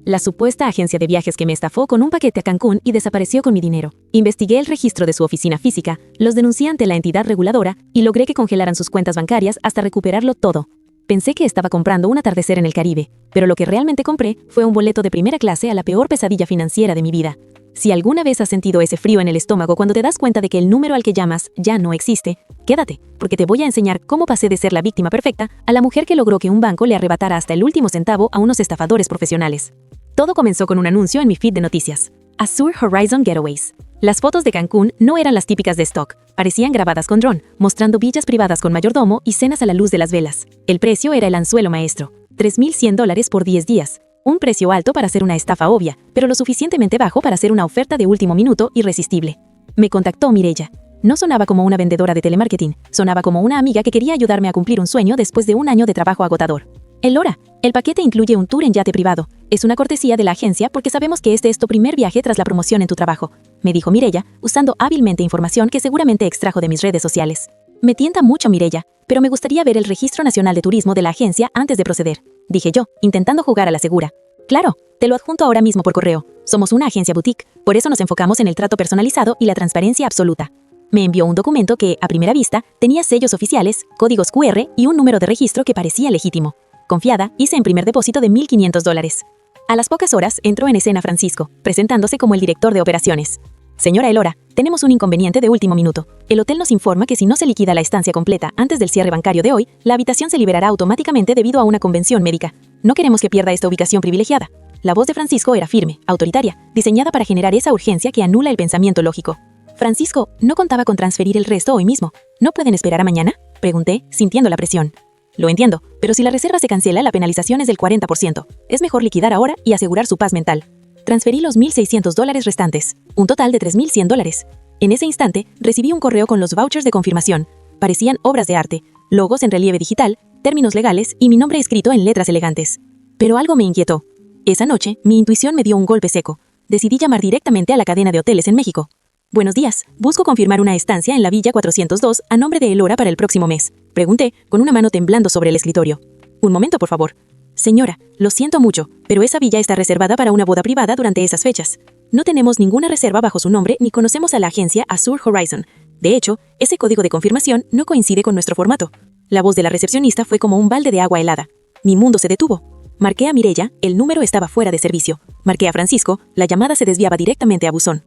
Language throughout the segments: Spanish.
la supuesta agencia de viajes que me estafó con un paquete a Cancún y desapareció con mi dinero. Investigué el registro de su oficina física, los denuncié ante la entidad reguladora y logré que congelaran sus cuentas bancarias hasta recuperarlo todo. Pensé que estaba comprando un atardecer en el Caribe, pero lo que realmente compré fue un boleto de primera clase a la peor pesadilla financiera de mi vida. Si alguna vez has sentido ese frío en el estómago cuando te das cuenta de que el número al que llamas ya no existe, quédate, porque te voy a enseñar cómo pasé de ser la víctima perfecta a la mujer que logró que un banco le arrebatara hasta el último centavo a unos estafadores profesionales. Todo comenzó con un anuncio en mi feed de noticias. Azure Horizon Getaways. Las fotos de Cancún no eran las típicas de stock, parecían grabadas con dron, mostrando villas privadas con mayordomo y cenas a la luz de las velas. El precio era el anzuelo maestro, $3,100 por 10 días. Un precio alto para ser una estafa obvia, pero lo suficientemente bajo para ser una oferta de último minuto irresistible. Me contactó Mireya. No sonaba como una vendedora de telemarketing, sonaba como una amiga que quería ayudarme a cumplir un sueño después de un año de trabajo agotador. Elora, el paquete incluye un tour en yate privado. Es una cortesía de la agencia porque sabemos que este es tu primer viaje tras la promoción en tu trabajo, me dijo Mireya, usando hábilmente información que seguramente extrajo de mis redes sociales. Me tienta mucho Mireya, pero me gustaría ver el Registro Nacional de Turismo de la agencia antes de proceder, dije yo, intentando jugar a la segura. Claro, te lo adjunto ahora mismo por correo. Somos una agencia boutique, por eso nos enfocamos en el trato personalizado y la transparencia absoluta. Me envió un documento que, a primera vista, tenía sellos oficiales, códigos QR y un número de registro que parecía legítimo. Confiada, hice un primer depósito de $1,500. A las pocas horas entró en escena Francisco, presentándose como el director de operaciones. Señora Elora, tenemos un inconveniente de último minuto. El hotel nos informa que si no se liquida la estancia completa antes del cierre bancario de hoy, la habitación se liberará automáticamente debido a una convención médica. No queremos que pierda esta ubicación privilegiada. La voz de Francisco era firme, autoritaria, diseñada para generar esa urgencia que anula el pensamiento lógico. Francisco, no contaba con transferir el resto hoy mismo. ¿No pueden esperar a mañana?, pregunté, sintiendo la presión. Lo entiendo, pero si la reserva se cancela, la penalización es del 40%. Es mejor liquidar ahora y asegurar su paz mental. Transferí los $1,600 restantes, un total de $3,100. En ese instante, recibí un correo con los vouchers de confirmación. Parecían obras de arte, logos en relieve digital, términos legales y mi nombre escrito en letras elegantes. Pero algo me inquietó. Esa noche, mi intuición me dio un golpe seco. Decidí llamar directamente a la cadena de hoteles en México. Buenos días, busco confirmar una estancia en la Villa 402 a nombre de Elora para el próximo mes. Pregunté, con una mano temblando sobre el escritorio. Un momento, por favor. Señora, lo siento mucho, pero esa villa está reservada para una boda privada durante esas fechas. No tenemos ninguna reserva bajo su nombre ni conocemos a la agencia Azure Horizon. De hecho, ese código de confirmación no coincide con nuestro formato. La voz de la recepcionista fue como un balde de agua helada. Mi mundo se detuvo. Marqué a Mireya, el número estaba fuera de servicio. Marqué a Francisco, la llamada se desviaba directamente a buzón.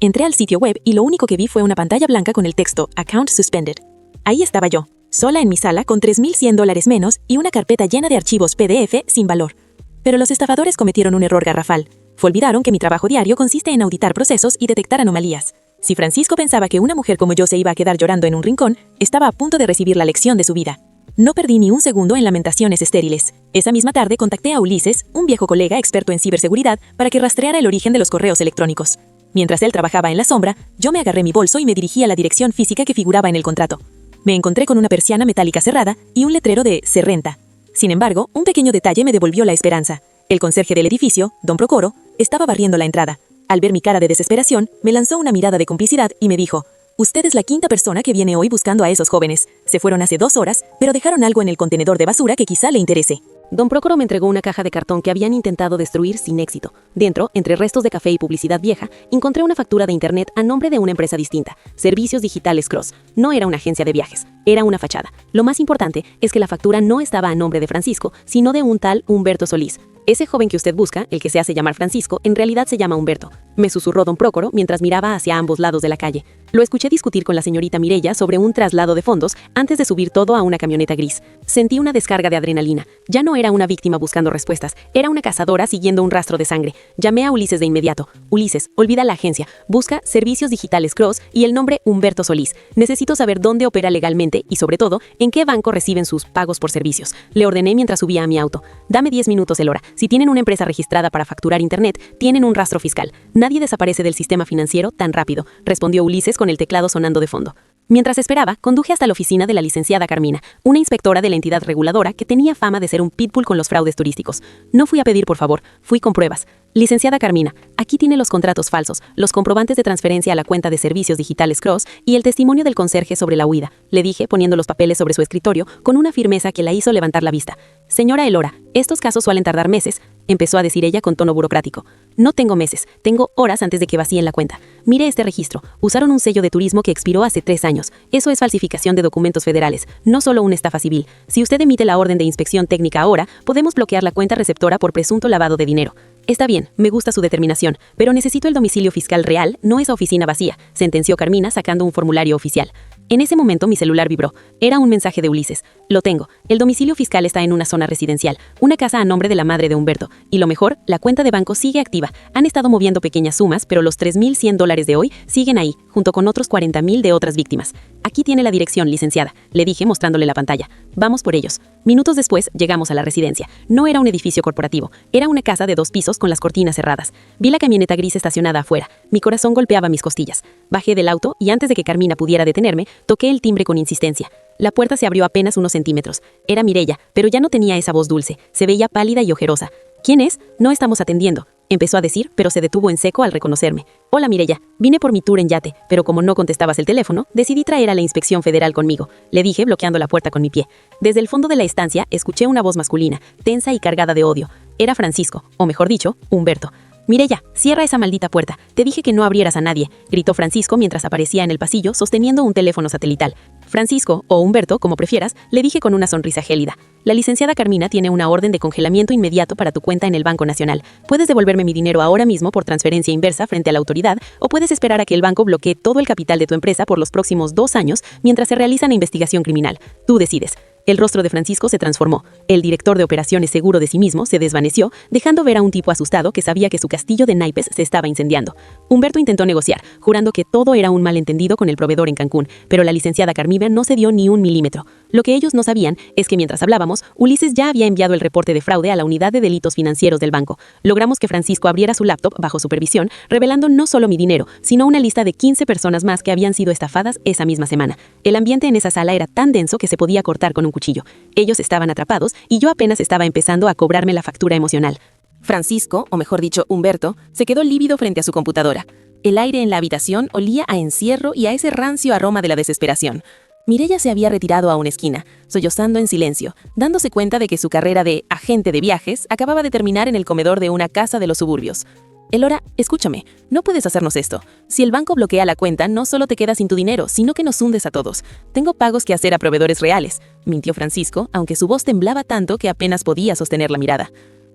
Entré al sitio web y lo único que vi fue una pantalla blanca con el texto Account Suspended. Ahí estaba yo, sola en mi sala con $3,100 menos y una carpeta llena de archivos PDF sin valor. Pero los estafadores cometieron un error garrafal. Olvidaron que mi trabajo diario consiste en auditar procesos y detectar anomalías. Si Francisco pensaba que una mujer como yo se iba a quedar llorando en un rincón, estaba a punto de recibir la lección de su vida. No perdí ni un segundo en lamentaciones estériles. Esa misma tarde contacté a Ulises, un viejo colega experto en ciberseguridad, para que rastreara el origen de los correos electrónicos. Mientras él trabajaba en la sombra, yo me agarré mi bolso y me dirigí a la dirección física que figuraba en el contrato. Me encontré con una persiana metálica cerrada y un letrero de "Se renta". Sin embargo, un pequeño detalle me devolvió la esperanza. El conserje del edificio, don Procoro, estaba barriendo la entrada. Al ver mi cara de desesperación, me lanzó una mirada de complicidad y me dijo: «Usted es la quinta persona que viene hoy buscando a esos jóvenes. Se fueron hace 2 horas, pero dejaron algo en el contenedor de basura que quizá le interese». Don Procoro me entregó una caja de cartón que habían intentado destruir sin éxito. Dentro, entre restos de café y publicidad vieja, encontré una factura de internet a nombre de una empresa distinta, Servicios Digitales Cross. No era una agencia de viajes, era una fachada. Lo más importante es que la factura no estaba a nombre de Francisco, sino de un tal Humberto Solís. Ese joven que usted busca, el que se hace llamar Francisco, en realidad se llama Humberto, me susurró don Procoro mientras miraba hacia ambos lados de la calle. Lo escuché discutir con la señorita Mireya sobre un traslado de fondos antes de subir todo a una camioneta gris. Sentí una descarga de adrenalina. Ya no era una víctima buscando respuestas, era una cazadora siguiendo un rastro de sangre. Llamé a Ulises de inmediato. Ulises, olvida la agencia, busca Servicios Digitales Cross y el nombre Humberto Solís. Necesito saber dónde opera legalmente y, sobre todo, en qué banco reciben sus pagos por servicios. Le ordené mientras subía a mi auto. Dame 10 minutos, Elora. Si tienen una empresa registrada para facturar internet, tienen un rastro fiscal. Nadie desaparece del sistema financiero tan rápido, respondió Ulises con el teclado sonando de fondo. Mientras esperaba, conduje hasta la oficina de la licenciada Carmina, una inspectora de la entidad reguladora que tenía fama de ser un pitbull con los fraudes turísticos. No fui a pedir por favor, fui con pruebas. Licenciada Carmina, aquí tiene los contratos falsos, los comprobantes de transferencia a la cuenta de Servicios Digitales Cross y el testimonio del conserje sobre la huida, le dije poniendo los papeles sobre su escritorio con una firmeza que la hizo levantar la vista. Señora Elora, estos casos suelen tardar meses. empezó a decir ella con tono burocrático. No tengo meses, tengo horas antes de que vacíen la cuenta. Mire este registro. Usaron un sello de turismo que expiró hace 3 años. Eso es falsificación de documentos federales, no solo una estafa civil. Si usted emite la orden de inspección técnica ahora, podemos bloquear la cuenta receptora por presunto lavado de dinero. Está bien, me gusta su determinación, pero necesito el domicilio fiscal real, no esa oficina vacía, sentenció Carmina sacando un formulario oficial. En ese momento mi celular vibró. Era un mensaje de Ulises. Lo tengo. El domicilio fiscal está en una zona residencial, una casa a nombre de la madre de Humberto. Y lo mejor, la cuenta de banco sigue activa. Han estado moviendo pequeñas sumas, pero los $3,100 de hoy siguen ahí, junto con otros 40,000 de otras víctimas. Aquí tiene la dirección, licenciada, le dije mostrándole la pantalla. Vamos por ellos. Minutos después, llegamos a la residencia. No era un edificio corporativo, era una casa de 2 pisos con las cortinas cerradas. Vi la camioneta gris estacionada afuera. Mi corazón golpeaba mis costillas. Bajé del auto y antes de que Carmina pudiera detenerme, toqué el timbre con insistencia. La puerta se abrió apenas unos centímetros. Era Mireya, pero ya no tenía esa voz dulce. Se veía pálida y ojerosa. ¿Quién es? No estamos atendiendo, empezó a decir, pero se detuvo en seco al reconocerme. Hola Mireya, vine por mi tour en yate, pero como no contestabas el teléfono, decidí traer a la inspección federal conmigo, le dije bloqueando la puerta con mi pie. Desde el fondo de la estancia escuché una voz masculina, tensa y cargada de odio. Era Francisco, o mejor dicho, Humberto. Mireya, cierra esa maldita puerta. Te dije que no abrieras a nadie, gritó Francisco mientras aparecía en el pasillo sosteniendo un teléfono satelital. Francisco, o Humberto, como prefieras, le dije con una sonrisa gélida. La licenciada Carmina tiene una orden de congelamiento inmediato para tu cuenta en el Banco Nacional. Puedes devolverme mi dinero ahora mismo por transferencia inversa frente a la autoridad o puedes esperar a que el banco bloquee todo el capital de tu empresa por los próximos 2 años mientras se realiza una investigación criminal. Tú decides. El rostro de Francisco se transformó. El director de operaciones, seguro de sí mismo, se desvaneció, dejando ver a un tipo asustado que sabía que su castillo de naipes se estaba incendiando. Humberto intentó negociar, jurando que todo era un malentendido con el proveedor en Cancún, pero la licenciada Carmina no cedió ni un milímetro. Lo que ellos no sabían es que mientras hablábamos, Ulises ya había enviado el reporte de fraude a la unidad de delitos financieros del banco. Logramos que Francisco abriera su laptop bajo supervisión, revelando no solo mi dinero, sino una lista de 15 personas más que habían sido estafadas esa misma semana. El ambiente en esa sala era tan denso que se podía cortar con un cuchillo. Ellos estaban atrapados y yo apenas estaba empezando a cobrarme la factura emocional. Francisco, o mejor dicho, Humberto, se quedó lívido frente a su computadora. El aire en la habitación olía a encierro y a ese rancio aroma de la desesperación. Mireya se había retirado a una esquina, sollozando en silencio, dándose cuenta de que su carrera de agente de viajes acababa de terminar en el comedor de una casa de los suburbios. Elora, escúchame, no puedes hacernos esto. Si el banco bloquea la cuenta, no solo te quedas sin tu dinero, sino que nos hundes a todos. Tengo pagos que hacer a proveedores reales, mintió Francisco, aunque su voz temblaba tanto que apenas podía sostener la mirada.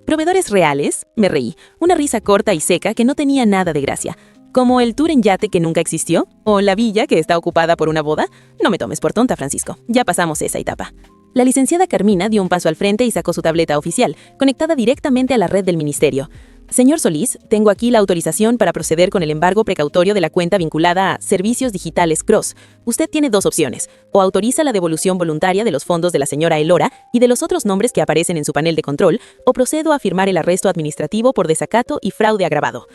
¿Proveedores reales? Me reí, una risa corta y seca que no tenía nada de gracia. ¿Como el tour en yate que nunca existió? ¿O la villa que está ocupada por una boda? No me tomes por tonta, Francisco. Ya pasamos esa etapa. La licenciada Carmina dio un paso al frente y sacó su tableta oficial, conectada directamente a la red del ministerio. Señor Solís, tengo aquí la autorización para proceder con el embargo precautorio de la cuenta vinculada a Servicios Digitales Cross. Usted tiene 2 opciones. O autoriza la devolución voluntaria de los fondos de la señora Elora y de los otros nombres que aparecen en su panel de control, o procedo a firmar el arresto administrativo por desacato y fraude agravado.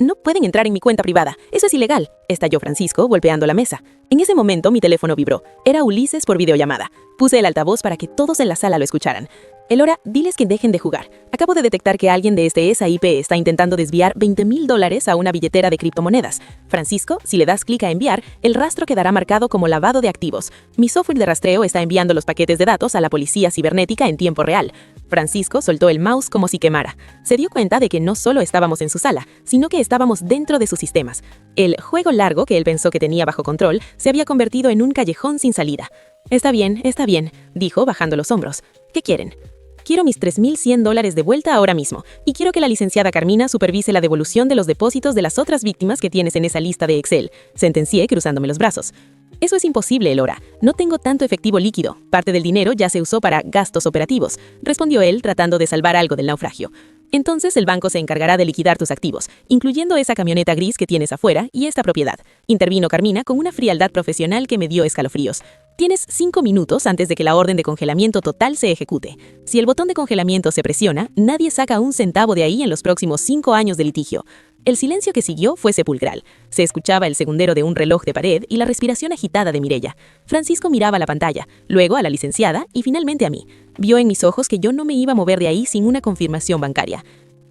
No pueden entrar en mi cuenta privada. Eso es ilegal, estalló Francisco, golpeando la mesa. En ese momento mi teléfono vibró. Era Ulises por videollamada. Puse el altavoz para que todos en la sala lo escucharan. Elora, diles que dejen de jugar. Acabo de detectar que alguien de este SAIP está intentando desviar $20,000 a una billetera de criptomonedas. Francisco, si le das clic a enviar, el rastro quedará marcado como lavado de activos. Mi software de rastreo está enviando los paquetes de datos a la policía cibernética en tiempo real. Francisco soltó el mouse como si quemara. Se dio cuenta de que no solo estábamos en su sala, sino que estábamos dentro de sus sistemas. El juego largo que él pensó que tenía bajo control se había convertido en un callejón sin salida. Está bien, dijo bajando los hombros. ¿Qué quieren? Quiero mis $3,100 de vuelta ahora mismo, y quiero que la licenciada Carmina supervise la devolución de los depósitos de las otras víctimas que tienes en esa lista de Excel, sentencié cruzándome los brazos. Eso es imposible, Elora. No tengo tanto efectivo líquido. Parte del dinero ya se usó para gastos operativos, respondió él tratando de salvar algo del naufragio. Entonces el banco se encargará de liquidar tus activos, incluyendo esa camioneta gris que tienes afuera y esta propiedad, intervino Carmina con una frialdad profesional que me dio escalofríos. Tienes 5 minutos antes de que la orden de congelamiento total se ejecute. Si el botón de congelamiento se presiona, nadie saca un centavo de ahí en los próximos 5 años de litigio. El silencio que siguió fue sepulcral. Se escuchaba el segundero de un reloj de pared y la respiración agitada de Mireya. Francisco miraba la pantalla, luego a la licenciada y finalmente a mí. Vio en mis ojos que yo no me iba a mover de ahí sin una confirmación bancaria.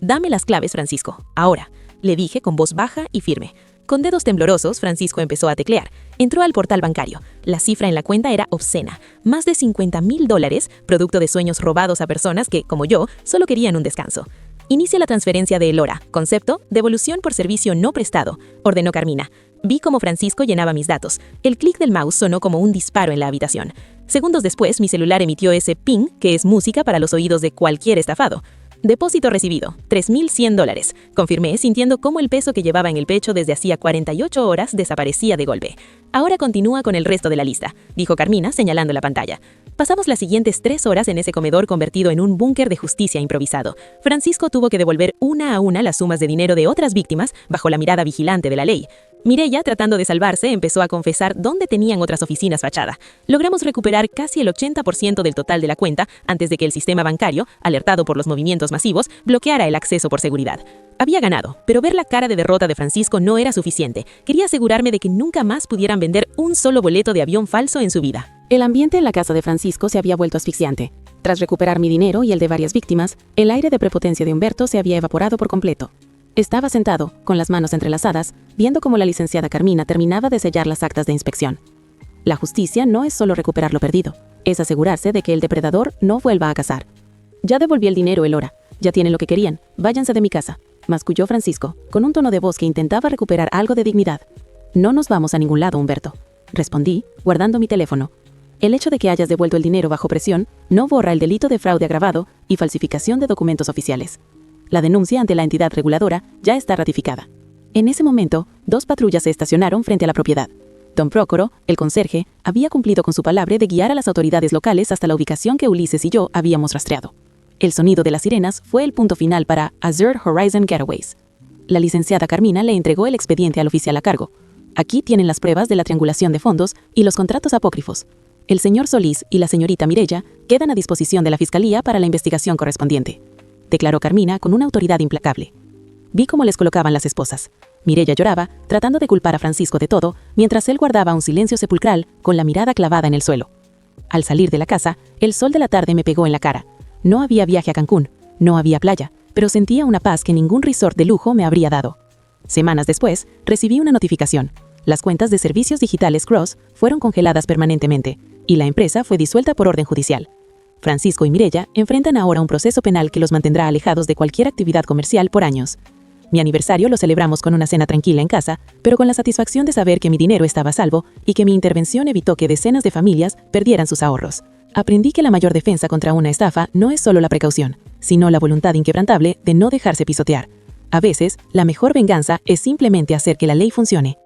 Dame las claves, Francisco, ahora, le dije con voz baja y firme. Con dedos temblorosos, Francisco empezó a teclear. Entró al portal bancario. La cifra en la cuenta era obscena. Más de $50,000, producto de sueños robados a personas que, como yo, solo querían un descanso. Inicia la transferencia de Elora. Concepto, devolución por servicio no prestado, ordenó Carmina. Vi cómo Francisco llenaba mis datos. El clic del mouse sonó como un disparo en la habitación. Segundos después, mi celular emitió ese ping, que es música para los oídos de cualquier estafado. Depósito recibido, $3,100. Confirmé, sintiendo cómo el peso que llevaba en el pecho desde hacía 48 horas desaparecía de golpe. Ahora continúa con el resto de la lista, dijo Carmina, señalando la pantalla. Pasamos las siguientes 3 horas en ese comedor convertido en un búnker de justicia improvisado. Francisco tuvo que devolver una a una las sumas de dinero de otras víctimas bajo la mirada vigilante de la ley. Mireya, tratando de salvarse, empezó a confesar dónde tenían otras oficinas fachada. Logramos recuperar casi el 80% del total de la cuenta antes de que el sistema bancario, alertado por los movimientos masivos, bloqueara el acceso por seguridad. Había ganado, pero ver la cara de derrota de Francisco no era suficiente. Quería asegurarme de que nunca más pudieran vender un solo boleto de avión falso en su vida. El ambiente en la casa de Francisco se había vuelto asfixiante. Tras recuperar mi dinero y el de varias víctimas, el aire de prepotencia de Humberto se había evaporado por completo. Estaba sentado, con las manos entrelazadas, viendo cómo la licenciada Carmina terminaba de sellar las actas de inspección. La justicia no es solo recuperar lo perdido, es asegurarse de que el depredador no vuelva a cazar. Ya devolví el dinero, Elora. Ya tienen lo que querían. Váyanse de mi casa, masculló Francisco, con un tono de voz que intentaba recuperar algo de dignidad. No nos vamos a ningún lado, Humberto, respondí, guardando mi teléfono. El hecho de que hayas devuelto el dinero bajo presión no borra el delito de fraude agravado y falsificación de documentos oficiales. La denuncia ante la entidad reguladora ya está ratificada. En ese momento, 2 patrullas se estacionaron frente a la propiedad. Don Prócoro, el conserje, había cumplido con su palabra de guiar a las autoridades locales hasta la ubicación que Ulises y yo habíamos rastreado. El sonido de las sirenas fue el punto final para Azure Horizon Getaways. La licenciada Carmina le entregó el expediente al oficial a cargo. Aquí tienen las pruebas de la triangulación de fondos y los contratos apócrifos. El señor Solís y la señorita Mireya quedan a disposición de la Fiscalía para la investigación correspondiente, declaró Carmina con una autoridad implacable. Vi cómo les colocaban las esposas. Mireya lloraba, tratando de culpar a Francisco de todo, mientras él guardaba un silencio sepulcral con la mirada clavada en el suelo. Al salir de la casa, el sol de la tarde me pegó en la cara. No había viaje a Cancún, no había playa, pero sentía una paz que ningún resort de lujo me habría dado. Semanas después, recibí una notificación. Las cuentas de servicios digitales Cross fueron congeladas permanentemente, y la empresa fue disuelta por orden judicial. Francisco y Mireya enfrentan ahora un proceso penal que los mantendrá alejados de cualquier actividad comercial por años. Mi aniversario lo celebramos con una cena tranquila en casa, pero con la satisfacción de saber que mi dinero estaba a salvo y que mi intervención evitó que decenas de familias perdieran sus ahorros. Aprendí que la mayor defensa contra una estafa no es solo la precaución, sino la voluntad inquebrantable de no dejarse pisotear. A veces, la mejor venganza es simplemente hacer que la ley funcione.